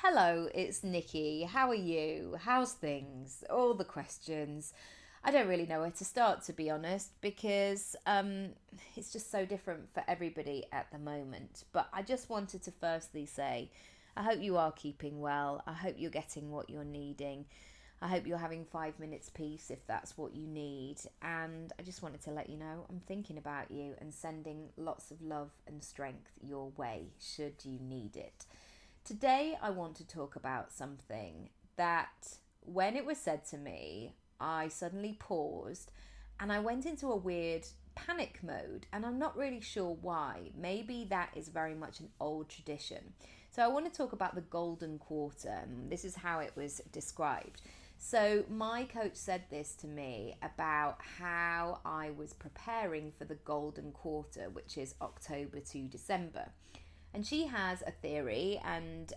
Hello, it's Nikki. How are you? How's things? All the questions. I don't really know where to start, to be honest, because it's just so different for everybody at the moment. But I just wanted to firstly say, I hope you are keeping well. I hope you're getting what you're needing. I hope you're having 5 minutes peace if that's what you need. And I just wanted to let you know I'm thinking about you and sending lots of love and strength your way should you need it. Today, I want to talk about something that, when it was said to me, I suddenly paused and I went into a weird panic mode, and I'm not really sure why. Maybe that is very much an old tradition. So, I want to talk about the golden quarter. This is how it was described. So, my coach said this to me about how I was preparing for the golden quarter, which is October to December. And she has a theory, and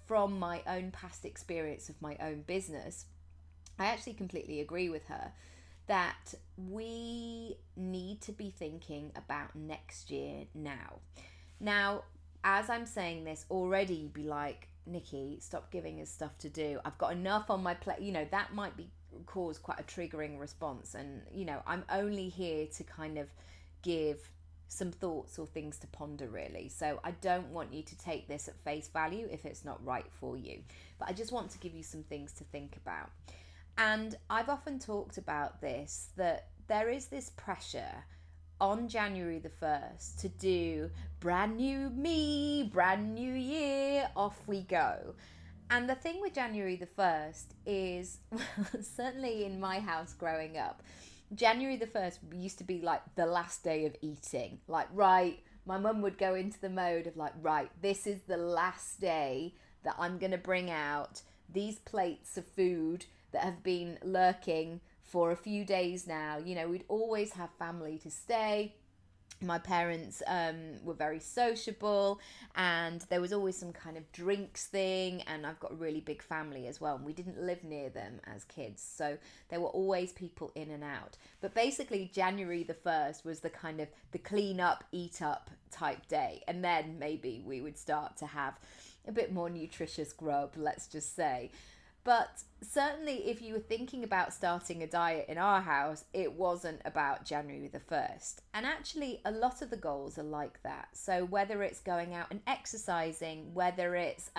from my own past experience of my own business, I actually completely agree with her that we need to be thinking about next year now. Now, as I'm saying this, already you'd be like, Nikki, stop giving us stuff to do. I've got enough on my plate. That might be cause quite a triggering response. And, I'm only here to kind of give some thoughts or things to ponder, really. So I don't want you to take this at face value if it's not right for you. But I just want to give you some things to think about. And I've often talked about this, that there is this pressure on January the 1st to do brand new me, brand new year, off we go. And the thing with January the 1st is, well, certainly in my house growing up, January the 1st used to be like the last day of eating. Like, right, my mum would go into the mode of like, right, this is the last day that I'm going to bring out these plates of food that have been lurking for a few days now. We'd always have family to stay. My parents were very sociable, and there was always some kind of drinks thing, and I've got a really big family as well, and we didn't live near them as kids, so there were always people in and out. But basically January the 1st was the kind of the clean up, eat up type day, and then maybe we would start to have a bit more nutritious grub, let's just say. But certainly, if you were thinking about starting a diet in our house, it wasn't about January the 1st. And actually, a lot of the goals are like that. So, whether it's going out and exercising, whether it's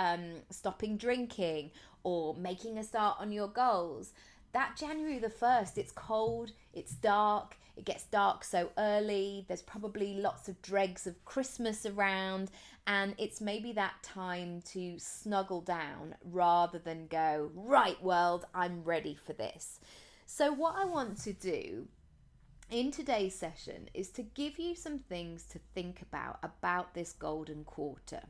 stopping drinking, or making a start on your goals, that January the 1st, it's cold, it's dark, it gets dark so early, there's probably lots of dregs of Christmas around, and it's maybe that time to snuggle down rather than go, right, world, I'm ready for this. So, what I want to do in today's session is to give you some things to think about this golden quarter.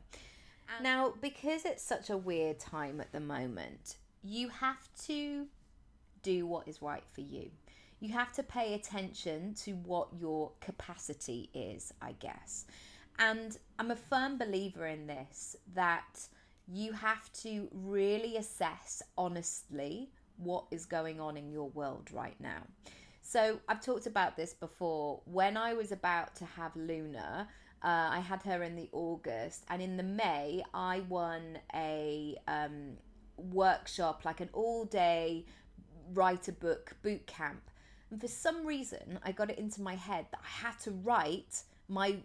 Now, because it's such a weird time at the moment, you have to do what is right for you. You have to pay attention to what your capacity is, I guess. And I'm a firm believer in this, that you have to really assess honestly what is going on in your world right now. So I've talked about this before. When I was about to have Luna, I had her in the August, and in the May, I won a workshop, like an all-day write a book boot camp. And for some reason, I got it into my head that I had to write my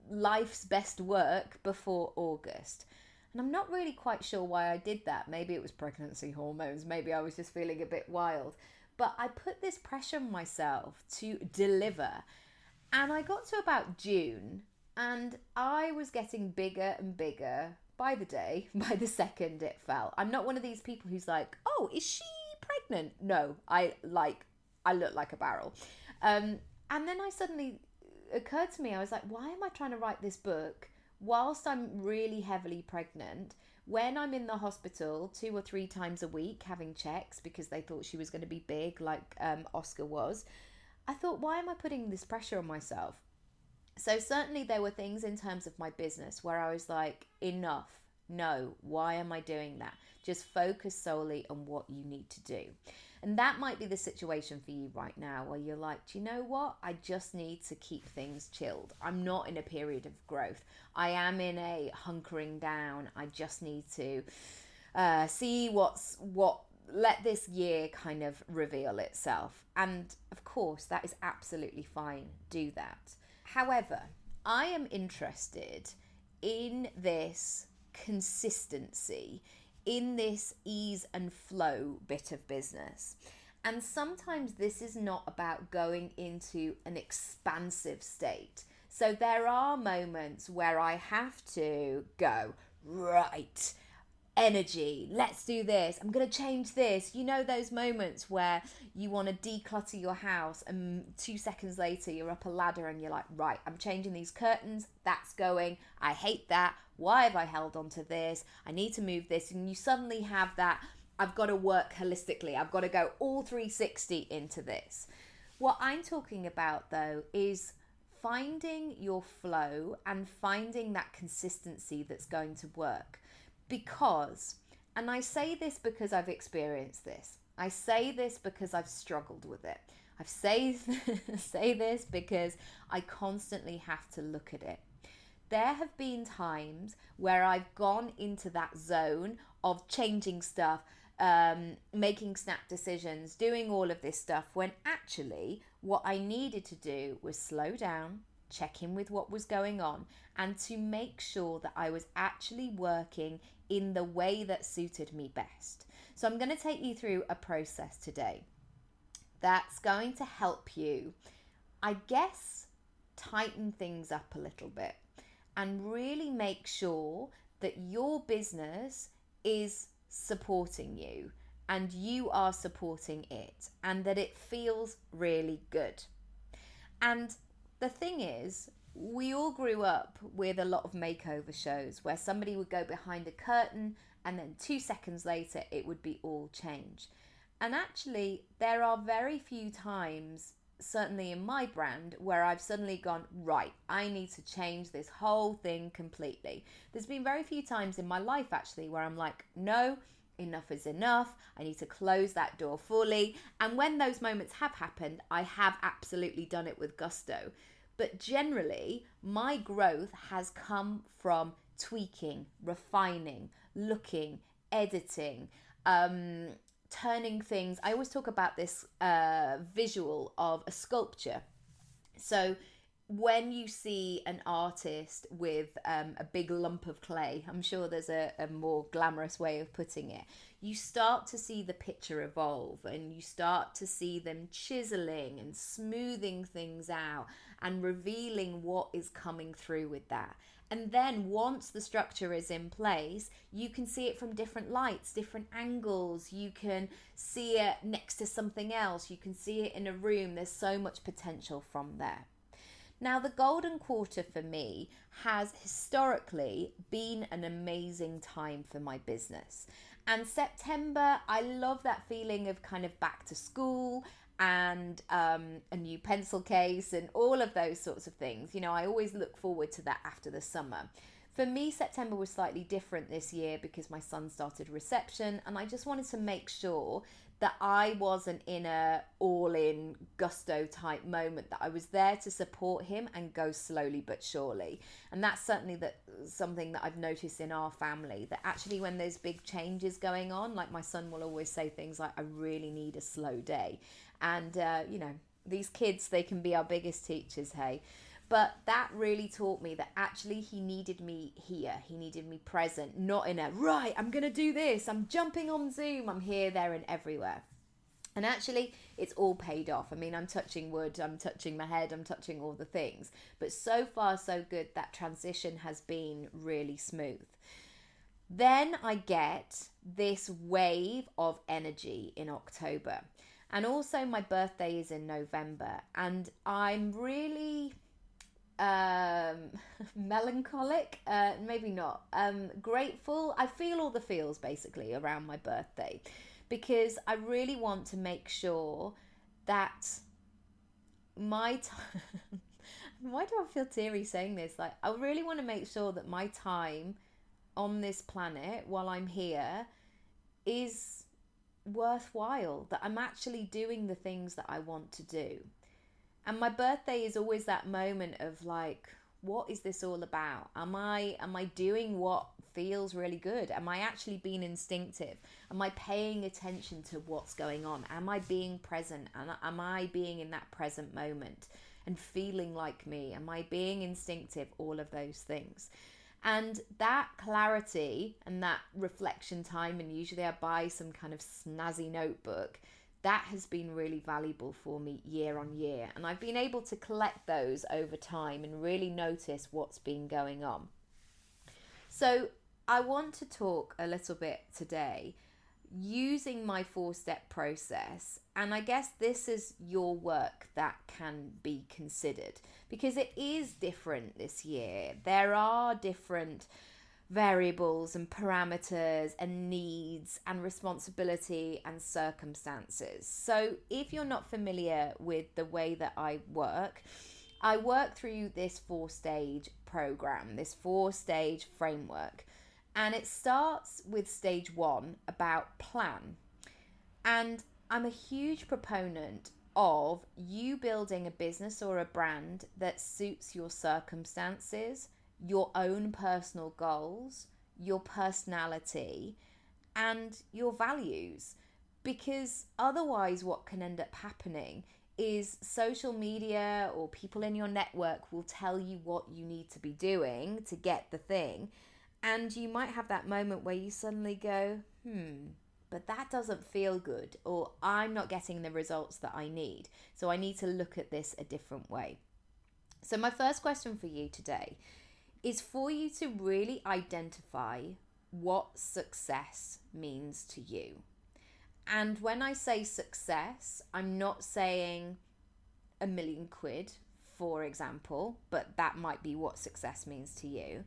life's best work before August. And I'm not really quite sure why I did that. Maybe it was pregnancy hormones. Maybe I was just feeling a bit wild. But I put this pressure on myself to deliver. And I got to about June, and I was getting bigger and bigger by the day, by the second it felt. I'm not one of these people who's like, oh, is she pregnant? No, I look like a barrel. And then I suddenly occurred to me, I was like, why am I trying to write this book whilst I'm really heavily pregnant, when I'm in the hospital 2 or 3 times a week having checks because they thought she was going to be big, like Oscar was? I thought, why am I putting this pressure on myself? So certainly there were things in terms of my business where I was like, enough. No, why am I doing that? Just focus solely on what you need to do. And that might be the situation for you right now where you're like, do you know what? I just need to keep things chilled. I'm not in a period of growth. I am in a hunkering down. I just need to see what, let this year kind of reveal itself. And of course, that is absolutely fine. Do that. However, I am interested in this consistency, in this ease and flow bit of business. And sometimes this is not about going into an expansive state. So there are moments where I have to go, right, energy, let's do this, I'm going to change this. You know, those moments where you want to declutter your house and 2 seconds later you're up a ladder and you're like, right, I'm changing these curtains, that's going, I hate that, why have I held on to this, I need to move this. And you suddenly have that, I've got to work holistically, I've got to go all 360 into this. What I'm talking about though is finding your flow and finding that consistency that's going to work. Because, and I say this because I've experienced this, I say this because I've struggled with it, I've say this because I constantly have to look at it. There have been times where I've gone into that zone of changing stuff, making snap decisions, doing all of this stuff, when actually what I needed to do was slow down, check in with what was going on, and to make sure that I was actually working in the way that suited me best. So I'm going to take you through a process today that's going to help you, I guess, tighten things up a little bit and really make sure that your business is supporting you and you are supporting it and that it feels really good. And the thing is, we all grew up with a lot of makeover shows where somebody would go behind a curtain and then 2 seconds later it would be all changed. And actually, there are very few times, certainly in my brand, where I've suddenly gone, right, I need to change this whole thing completely. There's been very few times in my life actually where I'm like, no, enough is enough. I need to close that door fully. And when those moments have happened, I have absolutely done it with gusto. But generally, my growth has come from tweaking, refining, looking, editing, turning things. I always talk about this visual of a sculpture. So when you see an artist with a big lump of clay, I'm sure there's a more glamorous way of putting it, you start to see the picture evolve and you start to see them chiseling and smoothing things out and revealing what is coming through with that. And then once the structure is in place, you can see it from different lights, different angles. You can see it next to something else. You can see it in a room. There's so much potential from there. Now, the golden quarter for me has historically been an amazing time for my business. And September, I love that feeling of kind of back to school and a new pencil case and all of those sorts of things. You know, I always look forward to that after the summer. For me, September was slightly different this year because my son started reception and I just wanted to make sure that I wasn't in a all-in gusto type moment, that I was there to support him and go slowly but surely. And that's certainly something that I've noticed in our family, that actually when there's big changes going on, like my son will always say things like, I really need a slow day. And, you know, these kids, they can be our biggest teachers, hey. But that really taught me that actually he needed me here. He needed me present, not in a, right, I'm going to do this, I'm jumping on Zoom, I'm here, there and everywhere. And actually, it's all paid off. I mean, I'm touching wood, I'm touching my head, I'm touching all the things. But so far, so good. That transition has been really smooth. Then I get this wave of energy in October. And also my birthday is in November. And I'm really melancholic, maybe not, grateful. I feel all the feels basically around my birthday because I really want to make sure that my time, why do I feel teary saying this? Like, I really want to make sure that my time on this planet while I'm here is worthwhile, that I'm actually doing the things that I want to do. And my birthday is always that moment of like, what is this all about? Am I doing what feels really good? Am I actually being instinctive? Am I paying attention to what's going on? Am I being present? And am I being in that present moment and feeling like me? Am I being instinctive? All of those things. And that clarity and that reflection time, and usually I buy some kind of snazzy notebook, that has been really valuable for me year on year. And I've been able to collect those over time and really notice what's been going on. So I want to talk a little bit today using my 4-step process. And I guess this is your work that can be considered, because it is different this year. There are different variables and parameters and needs and responsibility and circumstances. So if you're not familiar with the way that I work through this 4-stage program, this 4-stage framework. And it starts with stage 1, about plan. And I'm a huge proponent of you building a business or a brand that suits your circumstances, your own personal goals, your personality, and your values. Because otherwise what can end up happening is social media or people in your network will tell you what you need to be doing to get the thing. And you might have that moment where you suddenly go, but that doesn't feel good, or I'm not getting the results that I need. So I need to look at this a different way. So my first question for you today is for you to really identify what success means to you. And when I say success, I'm not saying £1 million, for example, but that might be what success means to you.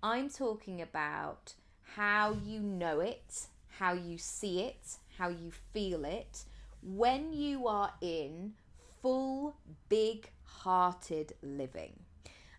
I'm talking about how you know it, how you see it, how you feel it when you are in full, big-hearted living.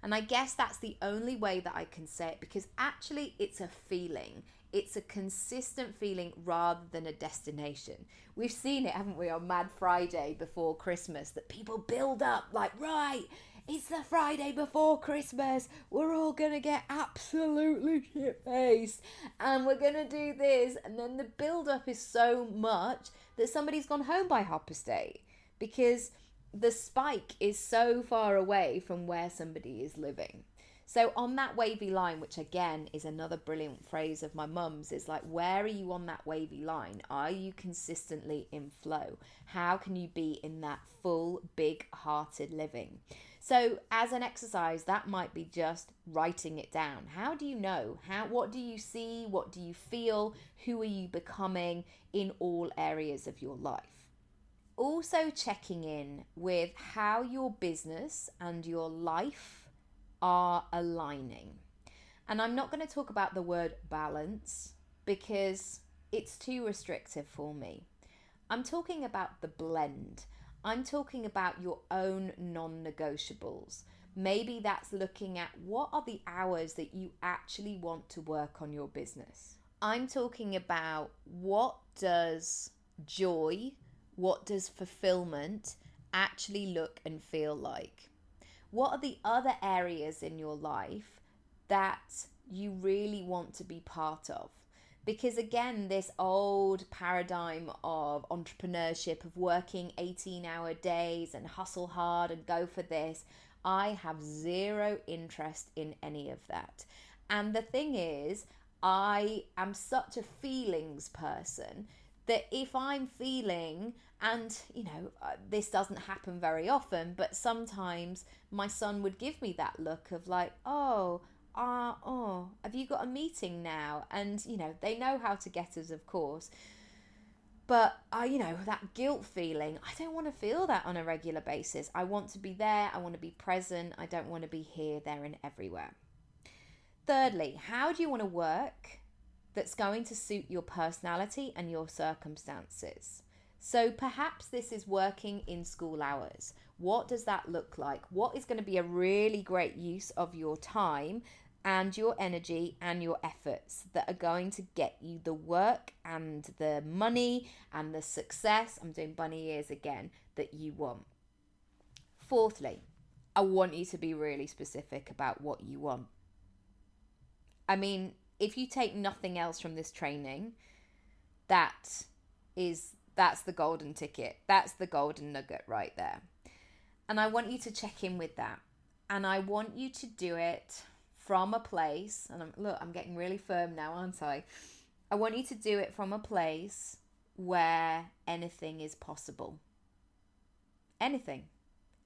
And I guess that's the only way that I can say it, because actually it's a feeling. It's a consistent feeling rather than a destination. We've seen it, haven't we, on Mad Friday before Christmas, that people build up like, right, it's the Friday before Christmas. We're all going to get absolutely shit-faced and we're going to do this. And then the build-up is so much that somebody's gone home by 8:30 because the spike is so far away from where somebody is living. So on that wavy line, which again is another brilliant phrase of my mum's, is like, where are you on that wavy line? Are you consistently in flow? How can you be in that full, big-hearted living? So as an exercise, that might be just writing it down. How do you know? What do you see? What do you feel? Who are you becoming in all areas of your life? Also checking in with how your business and your life are aligning. And I'm not going to talk about the word balance because it's too restrictive for me. I'm talking about the blend. I'm talking about your own non-negotiables. Maybe that's looking at what are the hours that you actually want to work on your business. I'm talking about what does joy, what does fulfillment actually look and feel like? What are the other areas in your life that you really want to be part of? Because again, this old paradigm of entrepreneurship, of working 18-hour days and hustle hard and go for this, I have zero interest in any of that. And the thing is, I am such a feelings person that if I'm feeling, and this doesn't happen very often, but sometimes my son would give me that look of like, have you got a meeting now? And, they know how to get us, of course. But, that guilt feeling, I don't want to feel that on a regular basis. I want to be there. I want to be present. I don't want to be here, there, and everywhere. Thirdly, how do you want to work that's going to suit your personality and your circumstances? So perhaps this is working in school hours. What does that look like? What is going to be a really great use of your time and your energy and your efforts that are going to get you the work and the money and the success, I'm doing bunny ears again, that you want. Fourthly, I want you to be really specific about what you want. I mean, if you take nothing else from this training, that's the golden ticket. That's the golden nugget right there. And I want you to check in with that. And I want you to do it from a place, and I'm getting really firm now, aren't I? I want you to do it from a place where anything is possible. Anything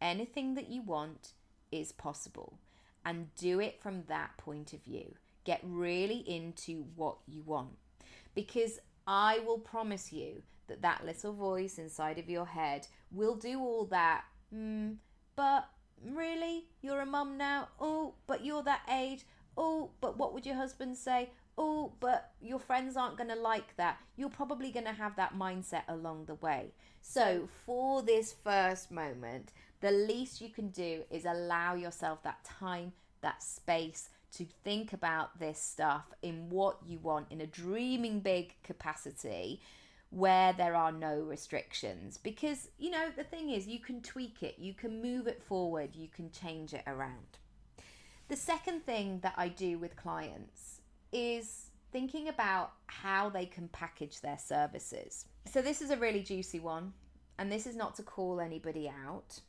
that you want is possible. And do it from that point of view. Get really into what you want. Because I will promise you that little voice inside of your head will do all that. But really? You're a mum now? Oh, but you're that age? Oh, but what would your husband say? Oh, but your friends aren't going to like that. You're probably going to have that mindset along the way. So for this first moment, the least you can do is allow yourself that time, that space to think about this stuff in what you want in a dreaming big capacity where there are no restrictions. Because, the thing is, you can tweak it, you can move it forward, you can change it around. The second thing that I do with clients is thinking about how they can package their services. So this is a really juicy one, and this is not to call anybody out,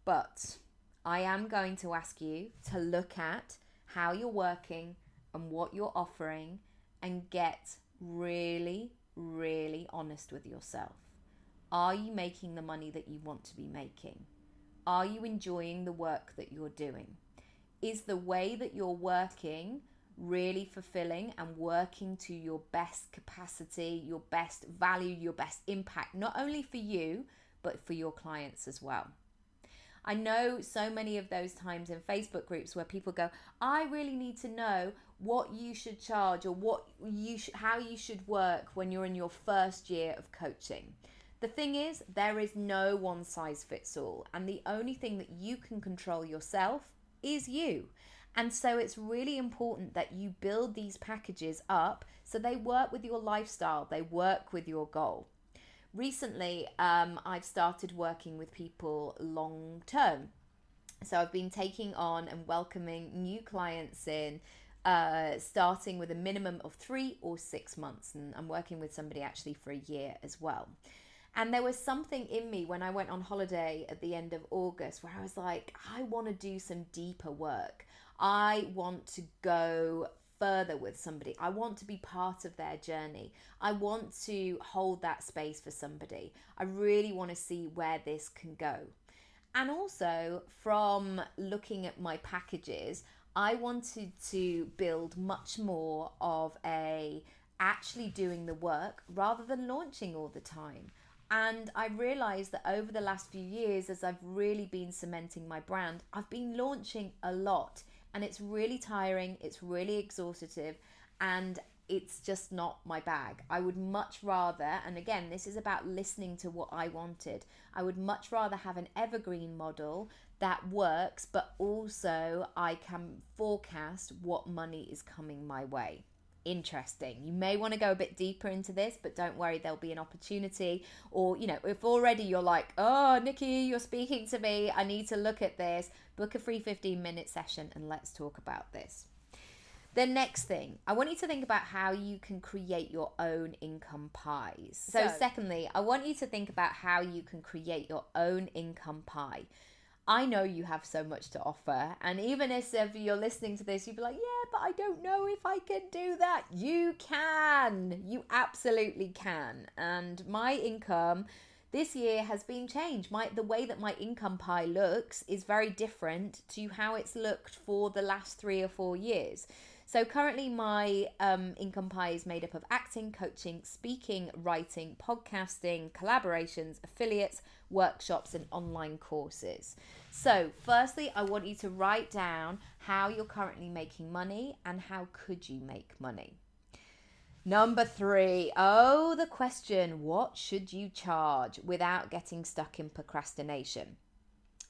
but I am going to ask you to look at how you're working and what you're offering and get really, really honest with yourself. Are you making the money that you want to be making? Are you enjoying the work that you're doing? Is the way that you're working really fulfilling and working to your best capacity, your best value, your best impact, not only for you, but for your clients as well? I know so many of those times in Facebook groups where people go, I really need to know what you should charge or how you should work when you're in your first year of coaching. The thing is, there is no one size fits all. And the only thing that you can control yourself is you. And so it's really important that you build these packages up so they work with your lifestyle, they work with your goal. Recently, I've started working with people long term. So I've been taking on and welcoming new clients in, starting with a minimum of 3 or 6 months. And I'm working with somebody actually for a year as well. And there was something in me when I went on holiday at the end of August where I was like, I want to do some deeper work. I want to go further with somebody. I want to be part of their journey. I want to hold that space for somebody. I really want to see where this can go. And also, from looking at my packages, I wanted to build much more of a actually doing the work rather than launching all the time. And I realized that over the last few years, as I've really been cementing my brand, I've been launching a lot. And it's really tiring, it's really exhaustive, and it's just not my bag. I would much rather, and again, this is about listening to what I wanted, I would much rather have an evergreen model that works, but also I can forecast what money is coming my way. Interesting. You may want to go a bit deeper into this, but don't worry, there'll be an opportunity. Or, if already you're like, oh, Nikki, you're speaking to me, I need to look at this, book a free 15-minute session and let's talk about this. The next thing, I want you to think about how you can create your own income pies. So secondly, I want you to think about how you can create your own income pie. I know you have so much to offer, and even if you're listening to this, you'd be like, yeah, but I don't know if I can do that. You can. You absolutely can. And my income this year has been changed. The way that my income pie looks is very different to how it's looked for the last 3 or 4 years. So currently my income pie is made up of acting, coaching, speaking, writing, podcasting, collaborations, affiliates, workshops, and online courses. So firstly, I want you to write down how you're currently making money and how could you make money. Number 3, the question, what should you charge without getting stuck in procrastination?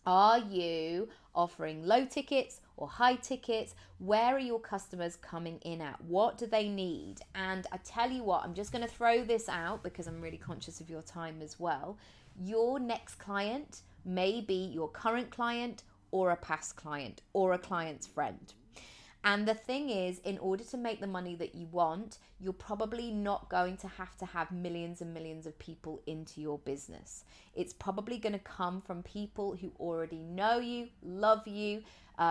Are you offering low tickets or high tickets? Where are your customers coming in at? What do they need? And I tell you what, I'm just going to throw this out because I'm really conscious of your time as well. Your next client may be your current client or a past client or a client's friend. And the thing is, in order to make the money that you want, you're probably not going to have millions and millions of people into your business. It's probably going to come from people who already know you, love you,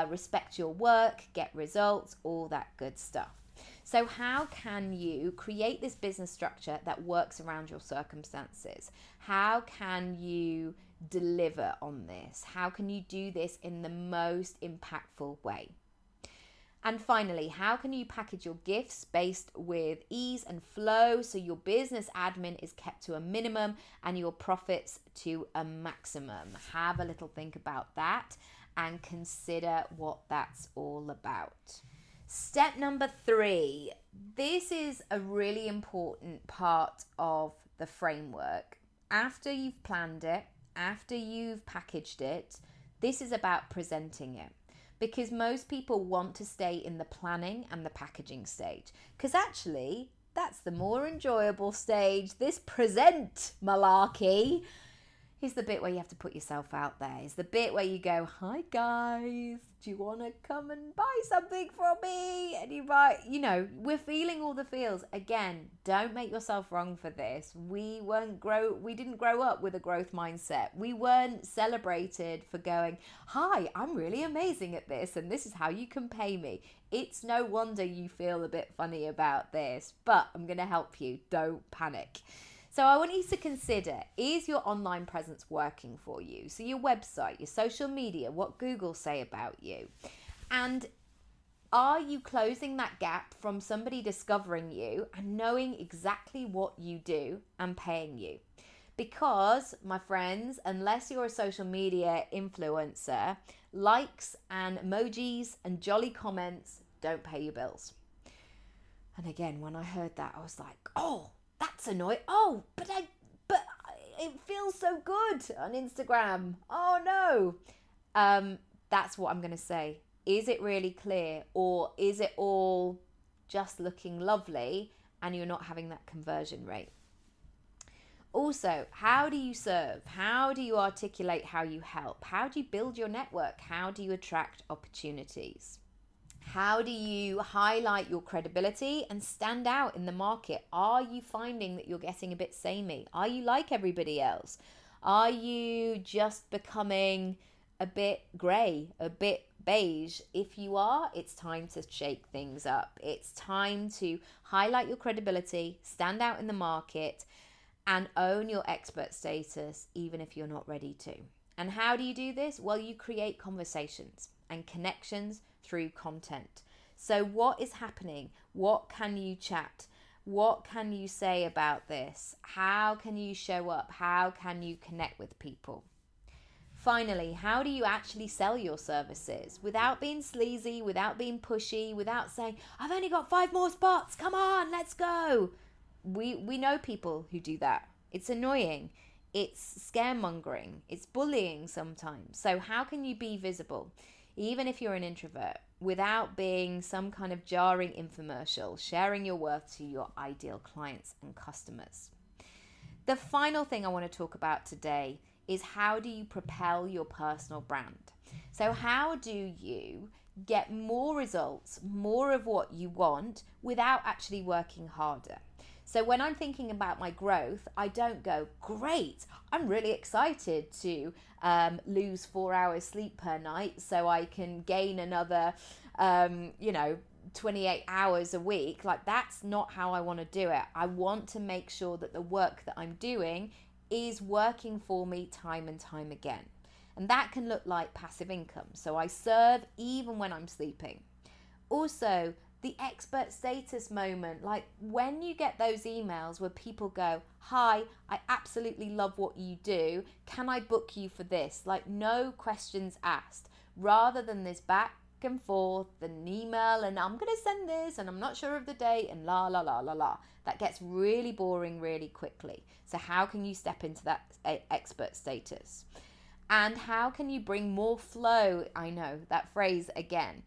respect your work, get results, all that good stuff. So how can you create this business structure that works around your circumstances? How can you deliver on this? How can you do this in the most impactful way? And finally, how can you package your gifts based with ease and flow so your business admin is kept to a minimum and your profits to a maximum? Have a little think about that and consider what that's all about. Step number 3. This is a really important part of the framework. After you've planned it, after you've packaged it, this is about presenting it. Because most people want to stay in the planning and the packaging stage. Because actually, that's the more enjoyable stage. This present malarkey is the bit where you have to put yourself out there. It's the bit where you go, hi guys, do you want to come and buy something from me? And you write, we're feeling all the feels. Again, don't make yourself wrong for this. We didn't grow up with a growth mindset. We weren't celebrated for going, hi, I'm really amazing at this and this is how you can pay me. It's no wonder you feel a bit funny about this, but I'm going to help you. Don't panic. So I want you to consider, is your online presence working for you? So your website, your social media, what Google say about you. And are you closing that gap from somebody discovering you and knowing exactly what you do and paying you? Because, my friends, unless you're a social media influencer, likes and emojis and jolly comments don't pay your bills. And again, when I heard that, I was like, oh, that's annoying. Oh, but it feels so good on Instagram. Oh no. That's what I'm going to say. Is it really clear, or is it all just looking lovely and you're not having that conversion rate? Also, how do you serve? How do you articulate how you help? How do you build your network? How do you attract opportunities? How do you highlight your credibility and stand out in the market? Are you finding that you're getting a bit samey? Are you like everybody else? Are you just becoming a bit grey, a bit beige? If you are, it's time to shake things up. It's time to highlight your credibility, stand out in the market, and own your expert status, even if you're not ready to. And how do you do this? Well, you create conversations and connections through content. So what is happening? What can you chat? What can you say about this? How can you show up? How can you connect with people? Finally, how do you actually sell your services without being sleazy, without being pushy, without saying, I've only got 5 more spots, come on, let's go. We know people who do that. It's annoying. It's scaremongering. It's bullying sometimes. So how can you be visible, even if you're an introvert, without being some kind of jarring infomercial, sharing your worth to your ideal clients and customers? The final thing I want to talk about today is, how do you propel your personal brand? So how do you get more results, more of what you want, without actually working harder? So when I'm thinking about my growth, I don't go, great, I'm really excited to lose 4 hours sleep per night so I can gain another, 28 hours a week. Like, that's not how I want to do it. I want to make sure that the work that I'm doing is working for me time and time again. And that can look like passive income. So I serve even when I'm sleeping. Also, the expert status moment, like when you get those emails where people go, hi, I absolutely love what you do. Can I book you for this? Like, no questions asked, rather than this back and forth, an email, and I'm going to send this and I'm not sure of the date and la, la, la, la, la. That gets really boring really quickly. So how can you step into that expert status? And how can you bring more flow? I know that phrase again.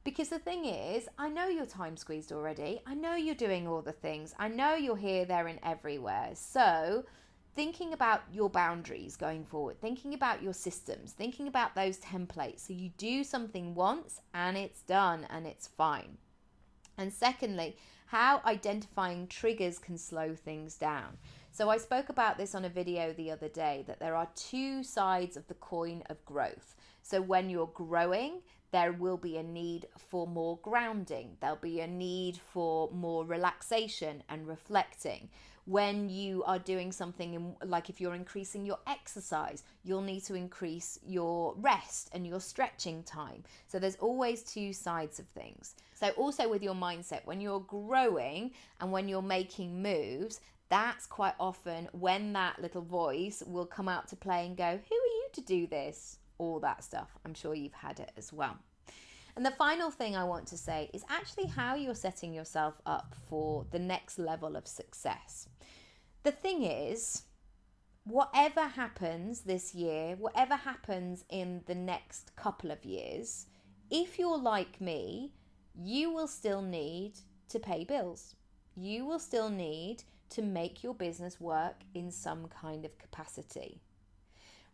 Because the thing is, I know you're time squeezed already. I know you're doing all the things. I know you're here, there, and everywhere. So thinking about your boundaries going forward, thinking about your systems, thinking about those templates. So you do something once and it's done and it's fine. And secondly, how identifying triggers can slow things down. So I spoke about this on a video the other day, that there are two sides of the coin of growth. So when you're growing, there will be a need for more grounding. There'll be a need for more relaxation and reflecting. When you are doing something, like if you're increasing your exercise, you'll need to increase your rest and your stretching time. So there's always two sides of things. So also with your mindset, when you're growing and when you're making moves, that's quite often when that little voice will come out to play and go, who are you to do this? All that stuff. I'm sure you've had it as well. And the final thing I want to say is actually how you're setting yourself up for the next level of success. The thing is, whatever happens this year, whatever happens in the next couple of years, if you're like me, you will still need to pay bills. You will still need to make your business work in some kind of capacity.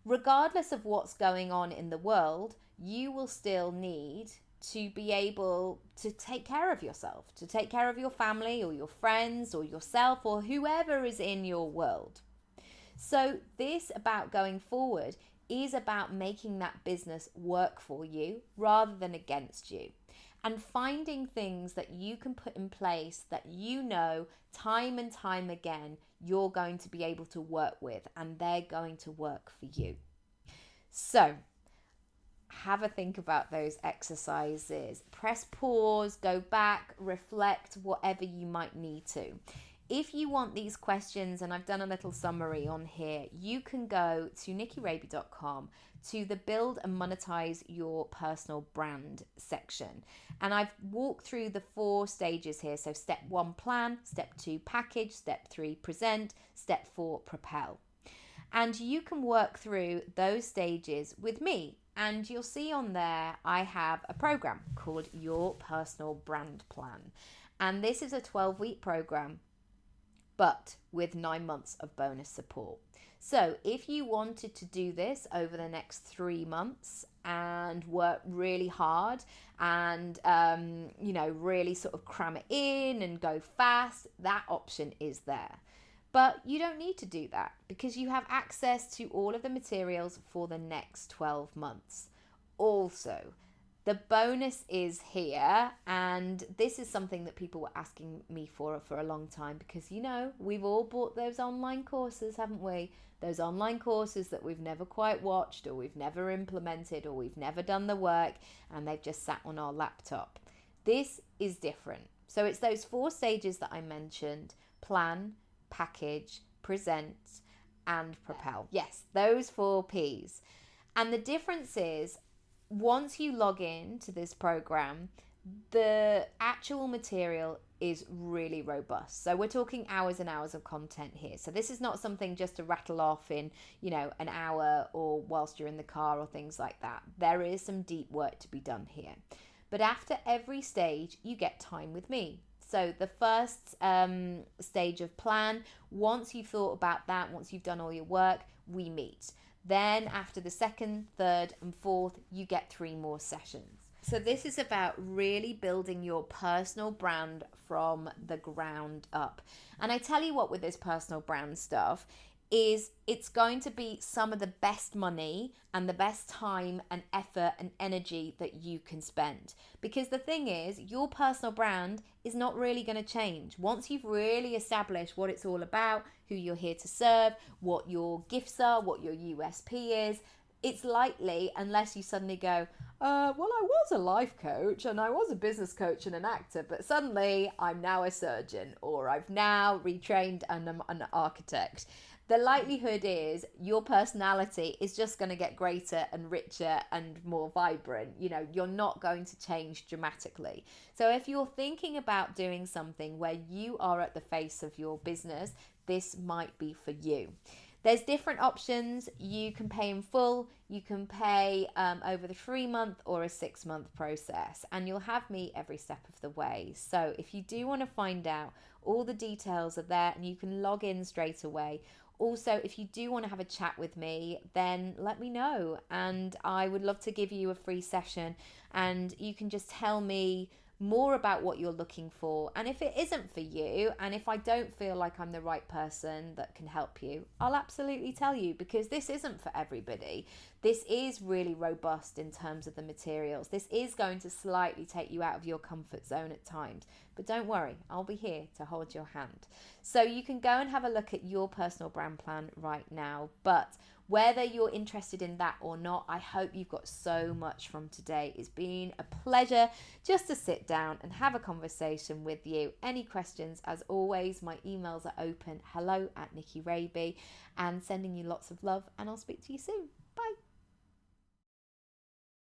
Regardless of what's going on in the world, you will still need to be able to take care of yourself, to take care of your family or your friends or yourself or whoever is in your world. So this about going forward is about making that business work for you rather than against you, and finding things that you can put in place that you know time and time again you're going to be able to work with and they're going to work for you. So have a think about those exercises. Press pause, go back, reflect, whatever you might need to. If you want these questions, and I've done a little summary on here, you can go to nikkiraby.com to the Build and Monetize Your Personal Brand section. And I've walked through the 4 stages here. So step 1, plan, step 2, package, step 3, present, step 4, propel. And you can work through those stages with me. And you'll see on there, I have a program called Your Personal Brand Plan. And this is a 12-week program, but with 9 months of bonus support. So if you wanted to do this over the next 3 months and work really hard and, really sort of cram it in and go fast, that option is there. But you don't need to do that because you have access to all of the materials for the next 12 months. Also, the bonus is here, and this is something that people were asking me for a long time because, we've all bought those online courses, haven't we? Those online courses that we've never quite watched or we've never implemented or we've never done the work and they've just sat on our laptop. This is different. So it's those 4 stages that I mentioned: plan, package, present, and propel. Yes, those 4 P's. And the difference is, once you log in to this program, the actual material is really robust. So we're talking hours and hours of content here. So this is not something just to rattle off in, an hour or whilst you're in the car or things like that. There is some deep work to be done here. But after every stage, you get time with me. So the first stage of plan, once you've thought about that, once you've done all your work, we meet. Then after the 2nd, 3rd, and 4th, you get 3 more sessions. So this is about really building your personal brand from the ground up. And I tell you what, with this personal brand stuff, is it's going to be some of the best money and the best time and effort and energy that you can spend. Because the thing is, your personal brand is not really going to change. Once you've really established what it's all about, who you're here to serve, what your gifts are, what your USP is, it's likely, unless you suddenly go, well, I was a life coach and I was a business coach and an actor, but suddenly I'm now a surgeon, or I've now retrained and I'm an architect. The likelihood is your personality is just going to get greater and richer and more vibrant. You're not going to change dramatically. So if you're thinking about doing something where you are at the face of your business, this might be for you. There's different options. You can pay in full, you can pay over the 3-month or a 6-month process, and you'll have me every step of the way. So if you do want to find out, all the details are there and you can log in straight away. Also, if you do want to have a chat with me, then let me know, and I would love to give you a free session, and you can just tell me more about what you're looking for. And if it isn't for you, and if I don't feel like I'm the right person that can help you, I'll absolutely tell you, because this isn't for everybody. This is really robust in terms of the materials. This is going to slightly take you out of your comfort zone at times, but don't worry, I'll be here to hold your hand. So you can go and have a look at your personal brand plan right now. But whether you're interested in that or not, I hope you've got so much from today. It's been a pleasure just to sit down and have a conversation with you. Any questions, as always, my emails are open, hello@NikkiRaby, and sending you lots of love, and I'll speak to you soon.